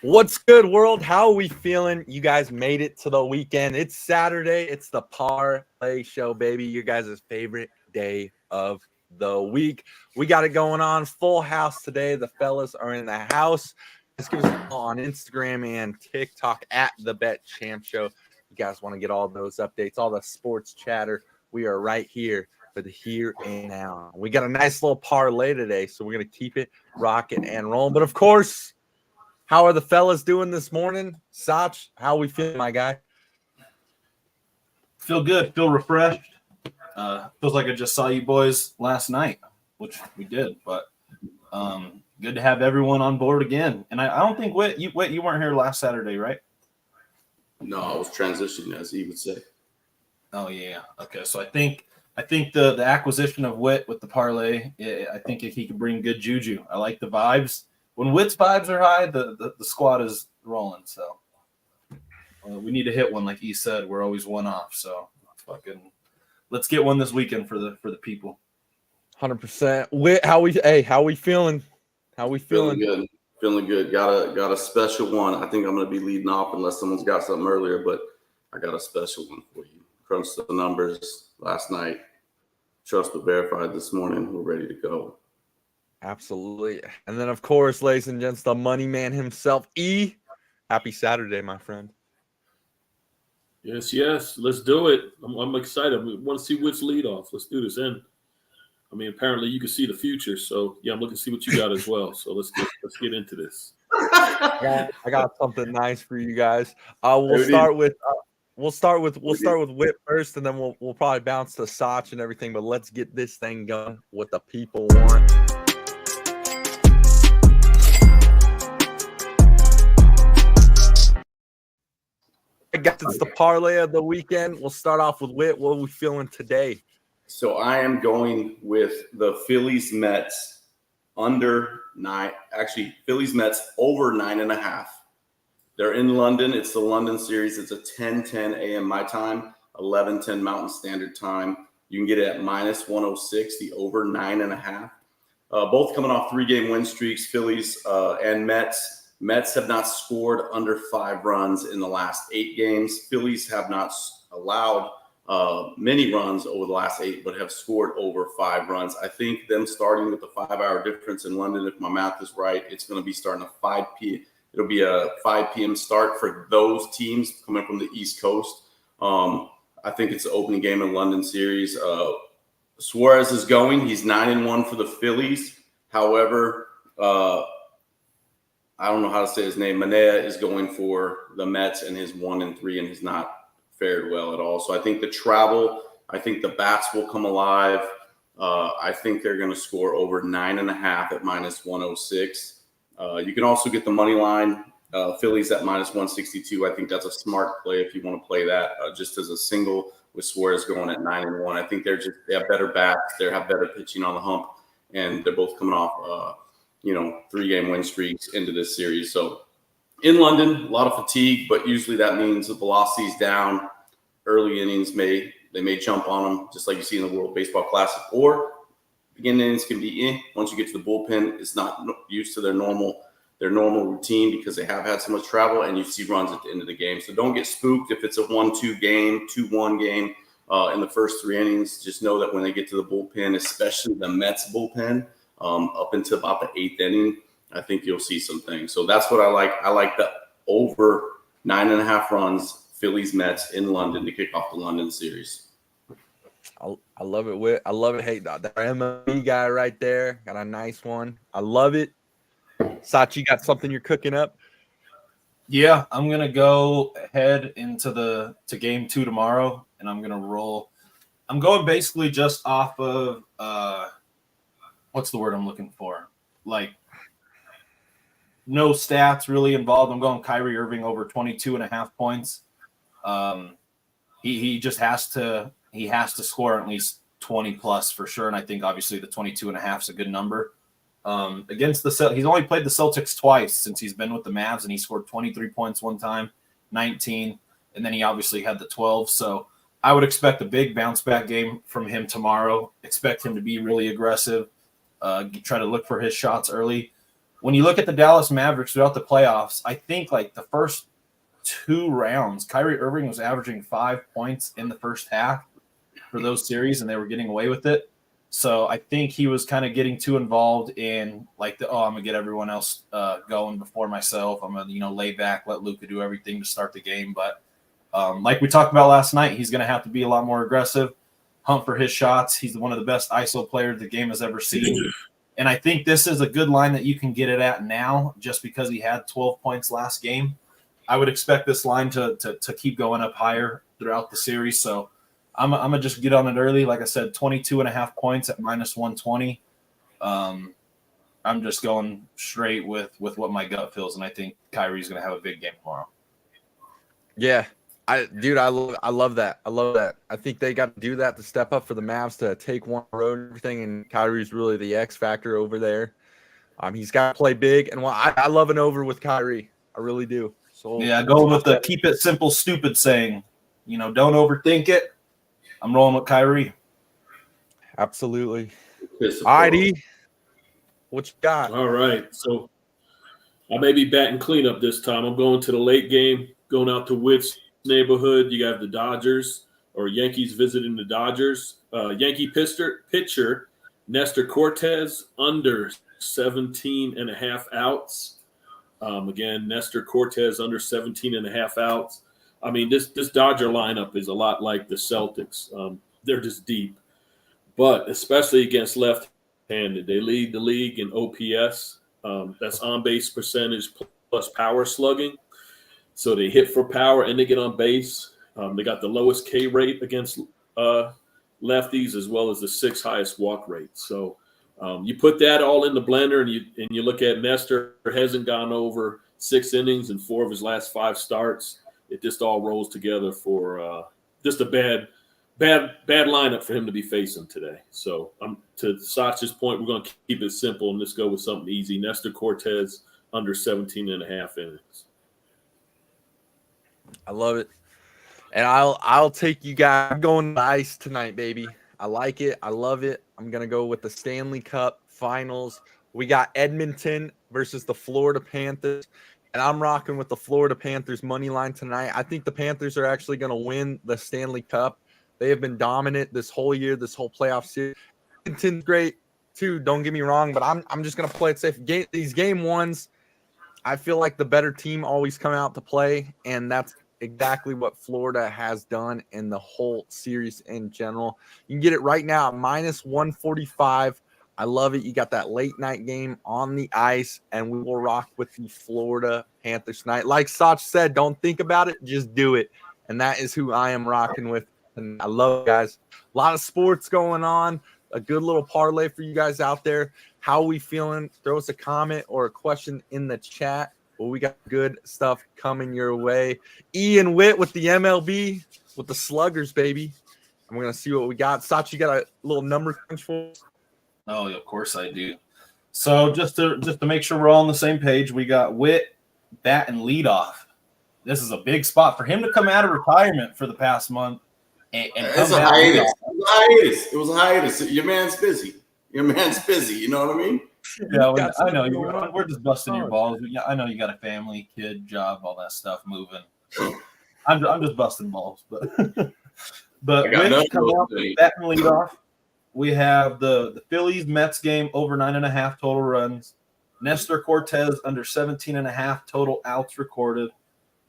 What's good, world? How are we feeling? You guys made it to the weekend. It's Saturday. It's the Parlay show, baby. Your guys' favorite day of the week. We got it going on. Full house today. The fellas are in the house. Just give us a follow on Instagram and TikTok at The Bet Champ Show. You guys want to get all those updates, all the sports chatter. We are right here for the here and now. We got a nice little parlay today, so we're going to keep it rocking and rolling. But, of course, how are the fellas doing this morning? Sach, how we feeling, my guy? Feel good. Feel refreshed. Feels like I just saw you boys last night, which we did. But good to have everyone on board again. And I don't think, Whit, you weren't here last Saturday, right? No, I was transitioning, as he would say. Oh, yeah. Okay, so I think the acquisition of Whit with the parlay, I think if he could bring good juju. I like the vibes. When Witt's vibes are high, the squad is rolling. So we need to hit one, like he said. We're always one off. So let's get one this weekend for the people. 100%. Witt, how we feeling? How we feeling? Feeling good. Got a special one. I think I'm gonna be leading off unless someone's got something earlier, but I got a special one for you. Crunched the numbers last night. Trust but verified this morning. We're ready to go. Absolutely. And then, of course, ladies and gents, the money man himself, E. Happy Saturday, my friend. Yes. Let's do it. I'm excited. I want to see which lead off. Let's do this. And I mean, apparently you can see the future. So yeah, I'm looking to see what you got as well. So let's get into this. I got something nice for you guys. We'll start with Whit first, and then we'll probably bounce to Sach and everything. But let's get this thing going. What the people want. I guess it's the parlay of the weekend. We'll start off with Whit. What are we feeling today? So I am going with the Phillies Mets under 9. Actually, Phillies Mets over 9.5. They're in London. It's the London series. It's a 10:10 a.m. my time, 11:10 Mountain Standard Time. You can get it at -106. The over 9.5. Both coming off 3-game win streaks. Phillies and Mets. Mets have not scored under 5 runs in the last 8 games. Phillies have not allowed many runs over the last 8, but have scored over 5 runs. I think them starting with the 5-hour difference in London, if my math is right, it's going to be starting at 5 p.m. It'll be a 5 p.m. start for those teams coming from the East Coast. I think it's the opening game in London series. Suarez is going. He's 9-1 for the Phillies. However, I don't know how to say his name. Manea is going for the Mets, and his 1-3, and he's not fared well at all. So I think I think the bats will come alive. I think they're going to score over 9.5 at -106. You can also get the money line. Phillies at -162. I think that's a smart play if you want to play that just as a single with Suarez going at 9-1. I think they have better bats. They have better pitching on the hump, and they're both coming off 3-game win streaks into this series. So in London, a lot of fatigue, but usually that means the velocity's down. Early innings may jump on them, just like you see in the World Baseball Classic, or beginning innings can be once you get to the bullpen. It's not used to their normal routine because they have had so much travel, and you see runs at the end of the game. So don't get spooked if it's a 1-2 game, 2-1 game in the first 3 innings. Just know that when they get to the bullpen, especially the Mets bullpen, up until about the 8th inning, I think you'll see some things. So that's what I like. I like the over 9.5 runs, Phillies Mets in London to kick off the London series. I love it, Whit. I love it. Hey, the MLB guy right there got a nice one. I love it. Sachi, got something you're cooking up? Yeah, I'm gonna go ahead into game 2 tomorrow, and I'm gonna roll. I'm going basically just off of what's the word I'm looking for? Like no stats really involved. I'm going Kyrie Irving over 22.5 points. He just has to score at least 20 plus for sure. And I think obviously the 22.5 is a good number. Against he's only played the Celtics twice since he's been with the Mavs, and he scored 23 points one time, 19, and then he obviously had the 12. So I would expect a big bounce back game from him tomorrow. Expect him to be really aggressive, try to look for his shots early. when you look at the Dallas Mavericks throughout the playoffs, I think like the first 2 rounds, Kyrie Irving was averaging 5 points in the first half for those series, and they were getting away with it. So I think he was kind of getting too involved in like I'm gonna get everyone else going before myself. I'm gonna lay back, let Luka do everything to start the game. But like we talked about last night, he's gonna have to be a lot more aggressive, hunt for his shots. He's one of the best ISO players the game has ever seen. And I think this is a good line that you can get it at now, just because he had 12 points last game. I would expect this line to keep going up higher throughout the series. So I'm going to just get on it early. Like I said, 22.5 points at -120. I'm just going straight with what my gut feels, and I think Kyrie's going to have a big game tomorrow. Yeah. I love that. I love that. I think they got to do that to step up for the Mavs to take one road and everything, and Kyrie's really the X factor over there. He's got to play big, and I love an over with Kyrie. I really do. So yeah, going with the keep it simple, stupid saying. Don't overthink it. I'm rolling with Kyrie. Absolutely. All right, E. What you got? All right. So I may be batting cleanup this time. I'm going to the late game, going out to Witt's neighborhood. You got the Dodgers or Yankees visiting the Dodgers. Yankee pitcher Nestor Cortez under 17.5 outs. Again, Nestor Cortez under 17.5 outs. I mean, this Dodger lineup is a lot like the Celtics. They're just deep, but especially against left-handed, they lead the league in OPS. That's on-base percentage plus power slugging. So they hit for power and they get on base. They got the lowest K rate against lefties, as well as the 6th highest walk rate. So you put that all in the blender, and you look at Nestor hasn't gone over 6 innings in 4 of his last 5 starts. It just all rolls together for just a bad lineup for him to be facing today. So to Sach's point, we're going to keep it simple and just go with something easy. Nestor Cortez under 17.5 innings. I love it. And I'll take you guys. I'm going to the ice tonight, baby. I like it. I love it. I'm going to go with the Stanley Cup Finals. We got Edmonton versus the Florida Panthers. And I'm rocking with the Florida Panthers money line tonight. I think the Panthers are actually going to win the Stanley Cup. They have been dominant this whole year, this whole playoff series. Edmonton's great too, don't get me wrong, but I'm just going to play it safe. These game ones, I feel like the better team always come out to play, and that's exactly what Florida has done in the whole series in general. You can get it right now at -145. I love it. You got that late night game on the ice, and we will rock with the Florida Panthers tonight. Like Sach said, don't think about it, just do it. And that is who I am rocking with. And I love it, guys. A lot of sports going on. A good little parlay for you guys out there. How are we feeling? Throw us a comment or a question in the chat. Well, we got good stuff coming your way. Ian Witt with the MLB, with the Sluggers, baby. I'm going to see what we got. Sach, you got a little number crunch for us? Oh, of course I do. So just to make sure we're all on the same page, we got Witt, bat, and leadoff. This is a big spot for him to come out of retirement for the past month. And it's a hiatus. It was a hiatus. Your man's busy. You know what I mean? Yeah, I know. We're just busting your balls. I know you got a family, kid, job, all that stuff moving. I'm just busting balls. But Witt come out, bat, and leadoff. We have the Phillies Mets game over 9.5 total runs. Nestor Cortez under 17.5 total outs recorded.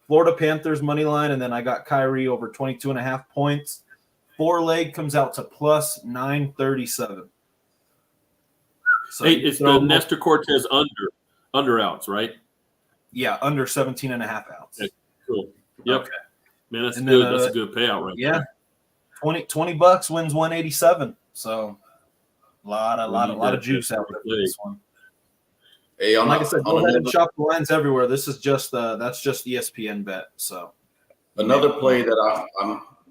Florida Panthers money line, and then I got Kyrie over 22.5 points. 4-leg comes out to +937. So hey, it's the Nestor Cortez under outs, right? Yeah, under 17.5 outs. Okay, cool. Yep. Okay. Man, that's good. That's a good payout right there. Yeah. $20 wins 187. So a lot of juice out there for this one. Hey, like I said, go ahead and shop the lines everywhere. This is just that's just ESPN bet. So another play I'm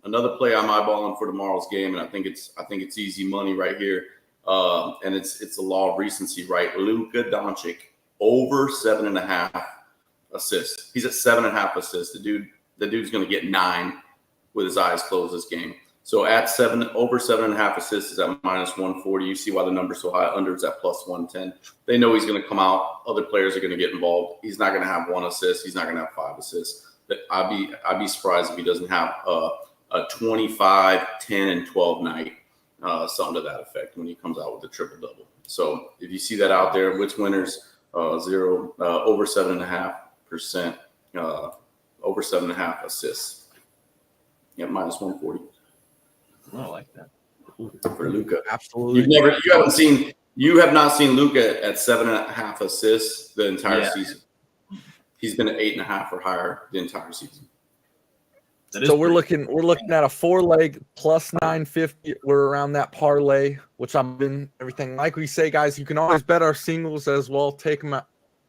eyeballing for tomorrow's game, and I think it's easy money right here. And it's the law of recency, right? Luka Doncic over 7.5 assists. He's at 7.5 assists. The dude's going to get 9 with his eyes closed this game. So at over 7.5 assists is at -140. You see why the number's so high. Under is at +110. They know he's going to come out. Other players are going to get involved. He's not going to have 1 assist. He's not going to have 5 assists. I'd be surprised if he doesn't have a 25, 10, and 12 night, something to that effect when he comes out with a triple double. So if you see that out there, Wits winners over 7.5%, over 7.5 assists. Yeah, -140. I like that for Luka. Absolutely. You have not seen Luka at 7.5 assists the entire season. He's been at 8.5 or higher the entire season. So we're looking at a 4-leg +950. We're around that parlay, which I'm in everything. Like we say, guys, you can always bet our singles as well. Take them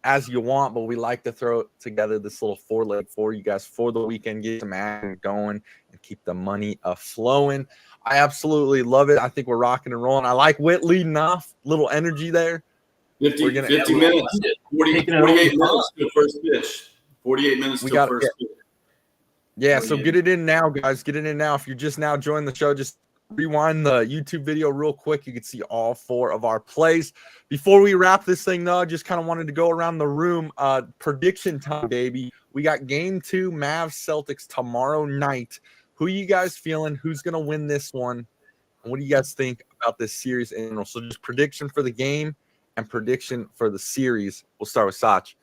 as you want, but we like to throw together this little 4-leg for you guys for the weekend. Get some action going and keep the money flowing. I absolutely love it. I think we're rocking and rolling. I like Whit leading off. Little energy there. 50 minutes. 48 minutes to first pitch. 48 minutes to first pitch. Yeah, so get it in now, guys. Get it in now. If you're just now joining the show, just rewind the YouTube video real quick. You can see all 4 of our plays. Before we wrap this thing, though, I just kind of wanted to go around the room. Prediction time, baby. We got Game 2, Mavs-Celtics tomorrow night. Who are you guys feeling? Who's going to win this one? And what do you guys think about this series in general? So just prediction for the game and prediction for the series. We'll start with Sach.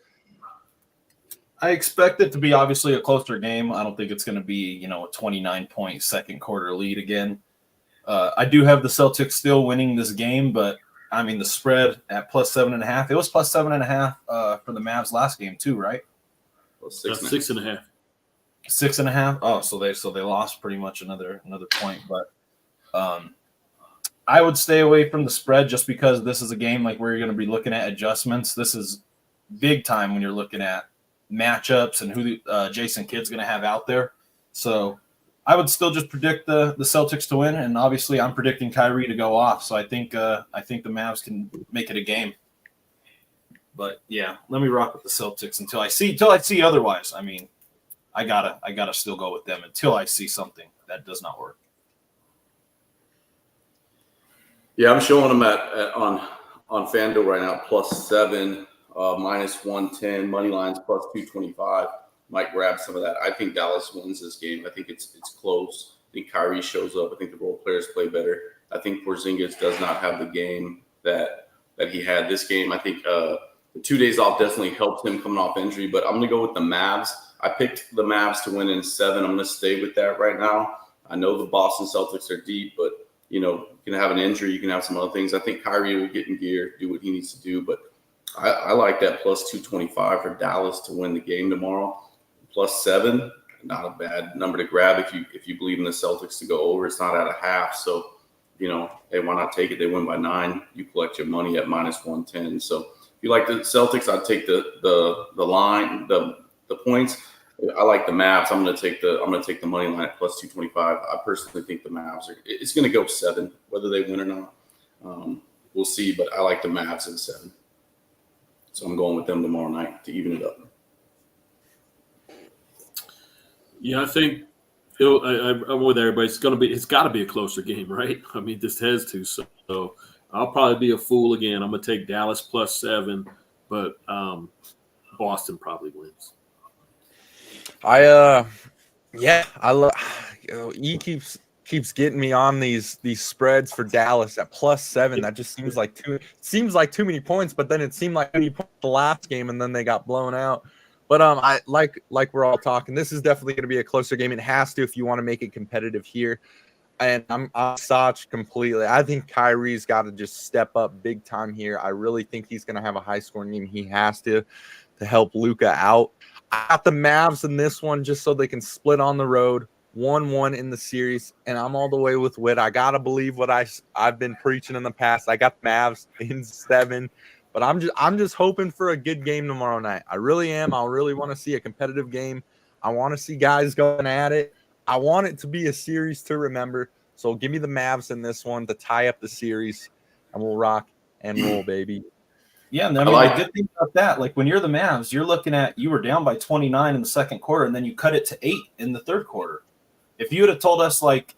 I expect it to be obviously a closer game. I don't think it's going to be, a 29-point second quarter lead again. I do have the Celtics still winning this game, but I mean the spread at +7.5. It was +7.5 for the Mavs last game too, right? +6.5. 6.5. Oh, so they lost pretty much another point. But I would stay away from the spread just because this is a game like where you're going to be looking at adjustments. This is big time when you're looking at matchups and who Jason Kidd's going to have out there. So I would still just predict the Celtics to win, and obviously I'm predicting Kyrie to go off. So I think the Mavs can make it a game. But yeah, let me rock with the Celtics until I see otherwise. I mean, I gotta still go with them until I see something that does not work. Yeah, I'm showing them on FanDuel right now +7, -110, money lines +225. Might grab some of that. I think Dallas wins this game. I think it's close. I think Kyrie shows up. I think the role players play better. I think Porzingis does not have the game that he had this game. I think the 2 days off definitely helped him coming off injury. But I'm going to go with the Mavs. I picked the Mavs to win in 7. I'm going to stay with that right now. I know the Boston Celtics are deep, but you can have an injury. You can have some other things. I think Kyrie will get in gear, do what he needs to do. But I like that +225 for Dallas to win the game tomorrow. +7, not a bad number to grab if you believe in the Celtics to go over. It's not at a half, so hey, why not take it? They win by 9. You collect your money at -110. So if you like the Celtics, I'd take the line, the points. I like the Mavs. I'm gonna take the money line at +225. I personally think the Mavs it's gonna go 7, whether they win or not. We'll see, but I like the Mavs at 7. So I'm going with them tomorrow night to even it up. Yeah, I think I'm with everybody. It's got to be a closer game, right? I mean, this has to. So I'll probably be a fool again. I'm gonna take Dallas +7, but Boston probably wins. I love. He keeps getting me on these spreads for Dallas at +7. That just seems like too many points. But then it seemed like too many points the last game, and then they got blown out. But I like we're all talking. This is definitely going to be a closer game. It has to if you want to make it competitive here. And I'm Sach completely. I think Kyrie's got to just step up big time here. I really think he's going to have a high scoring game. He has to help Luka out. I got the Mavs in this one just so they can split on the road, 1-1 in the series, and I'm all the way with Whit. I gotta believe what I've been preaching in the past. I got Mavs in 7. But I'm just hoping for a good game tomorrow night. I really am. I really want to see a competitive game. I want to see guys going at it. I want it to be a series to remember. So give me the Mavs in this one to tie up the series, and we'll rock and roll, baby. Yeah, and I mean, the good thing about that, like when you're the Mavs, you're looking at you were down by 29 in the second quarter, and then you cut it to 8 in the third quarter. If you would have told us like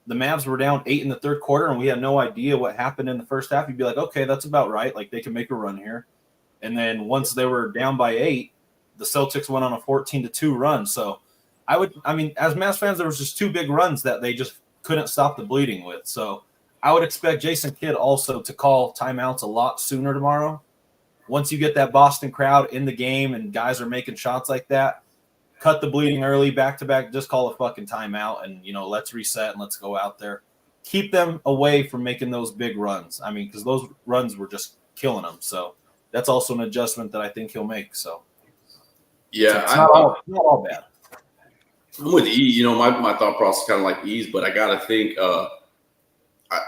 the Mavs were down 8 in the third quarter and we had no idea what happened in the first half, you'd be like, okay, that's about right. Like, they can make a run here. And then once they were down by 8, the Celtics went on a 14-2 run. So as Mavs fans, there was just 2 big runs that they just couldn't stop the bleeding with. So I would expect Jason Kidd also to call timeouts a lot sooner tomorrow. Once you get that Boston crowd in the game and guys are making shots like that, cut the bleeding early, back-to-back, just call a fucking timeout and, let's reset and let's go out there. Keep them away from making those big runs. I mean, because those runs were just killing them. So that's also an adjustment that I think he'll make. So, yeah, it's not all bad. I'm with E. My thought process is kind of like E's, but I got to think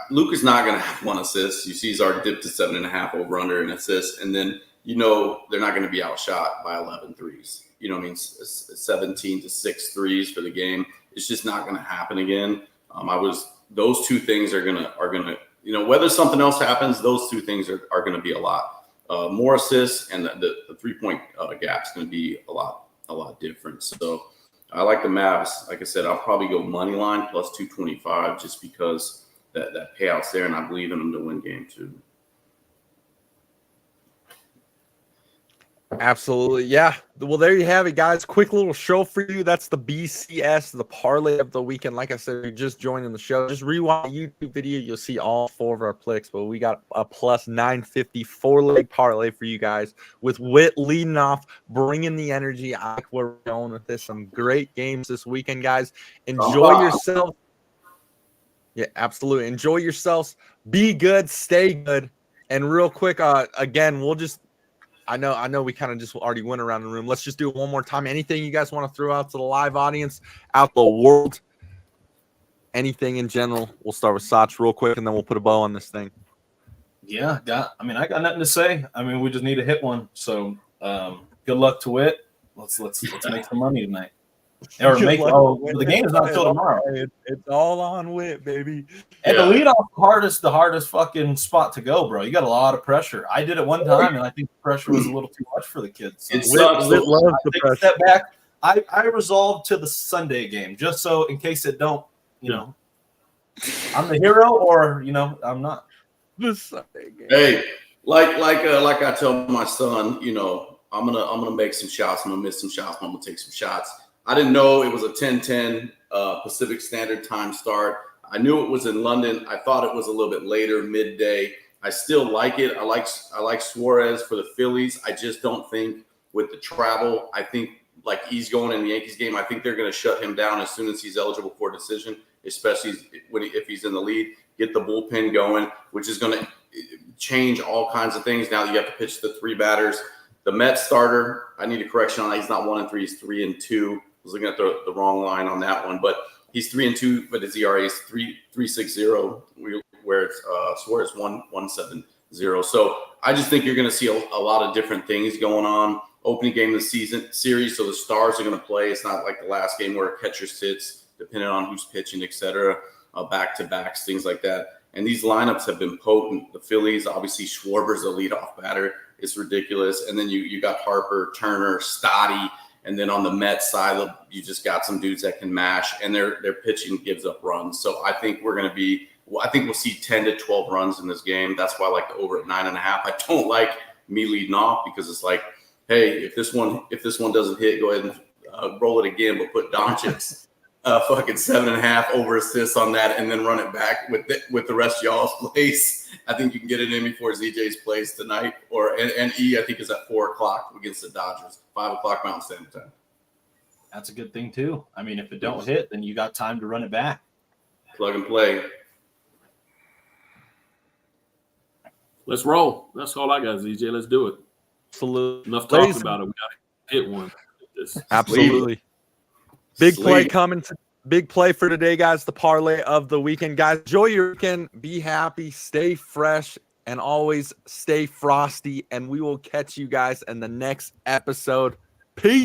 Luke is not going to have 1 assist. You see he's already dipped to 7.5 over under an assist. And then, they're not going to be outshot by 11 threes. 17 to 6 threes for the game. It's just not going to happen again. Those 2 things are gonna, whether something else happens, those 2 things are going to be a lot more assists, and the 3-point gap is going to be a lot different. So I like the Mavs. Like I said, I'll probably go money line plus 225 just because that payout's there, and I believe in them to win game 2. Absolutely. Yeah. Well, there you have it, guys. Quick little show for you. That's the BCS, the parlay of the weekend. Like I said, you're just joining the show. Just rewind the YouTube video. You'll see all 4 of our picks, but we got a plus 950 4-leg parlay for you guys with Witt leading off, bringing the energy. I like where we're going with this. Some great games this weekend, guys. Enjoy yourselves. Yeah, absolutely. Enjoy yourselves. Be good. Stay good. And real quick, again, I know we kind of just already went around the room. Let's just do it one more time. Anything you guys want to throw out to the live audience, out the world, anything in general? We'll start with Sach real quick, and then we'll put a bow on this thing. Yeah, I got nothing to say. We just need to hit one. So good luck to it. Let's make some money tonight. Or the game is not until tomorrow. It's all on Witt, baby. And the leadoff the hardest fucking spot to go, bro. You got a lot of pressure. I did it one time, and I think the pressure was a little too much for the kids. So Witt loves the pressure. Step back. I resolved to the Sunday game just so in case it don't, I'm the hero or I'm not. The Sunday game. Hey, like I tell my son, I'm gonna make some shots. I'm gonna miss some shots. I'm gonna take some shots. I didn't know it was a 10:10 Pacific Standard Time start. I knew it was in London. I thought it was a little bit later, midday. I still like it. I like Suarez for the Phillies. I just don't think with the travel, I think like he's going in the Yankees game, I think they're going to shut him down as soon as he's eligible for a decision, especially if he's in the lead. Get the bullpen going, which is going to change all kinds of things. Now that you have to pitch the 3 batters. The Mets starter, I need a correction on that. He's not 1-3. He's 3-2. I was looking at the wrong line on that one, but he's 3-2, but his ERA is 3.60, where it's Suarez 1.70. So I just think you're going to see a lot of different things going on. Opening game of the series, so the stars are going to play. It's not like the last game where a catcher sits, depending on who's pitching, etc. Back-to-backs, things like that. And these lineups have been potent. The Phillies, obviously, Schwarber's a leadoff batter. It's ridiculous. And then you got Harper, Turner, Stotty. And then on the Mets side, you just got some dudes that can mash, and their pitching gives up runs. So I think we'll see 10 to 12 runs in this game. That's why I like the over at 9.5. I don't like me leading off because it's like, hey, if this one doesn't hit, go ahead and roll it again, but put Doncic's fucking 7.5 over assists on that, and then run it back with the rest of y'all's plays. I think you can get it in before ZJ's plays tonight, and E I think is at 4:00 against the Dodgers, 5:00 Mountain Standard Time. That's a good thing too. If it don't hit, then you got time to run it back. Plug and play. Let's roll. That's all I got, ZJ. Let's do it. Absolutely. Enough talking about it. We got to hit one. Absolutely. Big play coming. Big play for today, guys. The parlay of the weekend. Guys, enjoy your weekend. Be happy. Stay fresh. And always stay frosty. And we will catch you guys in the next episode. Peace.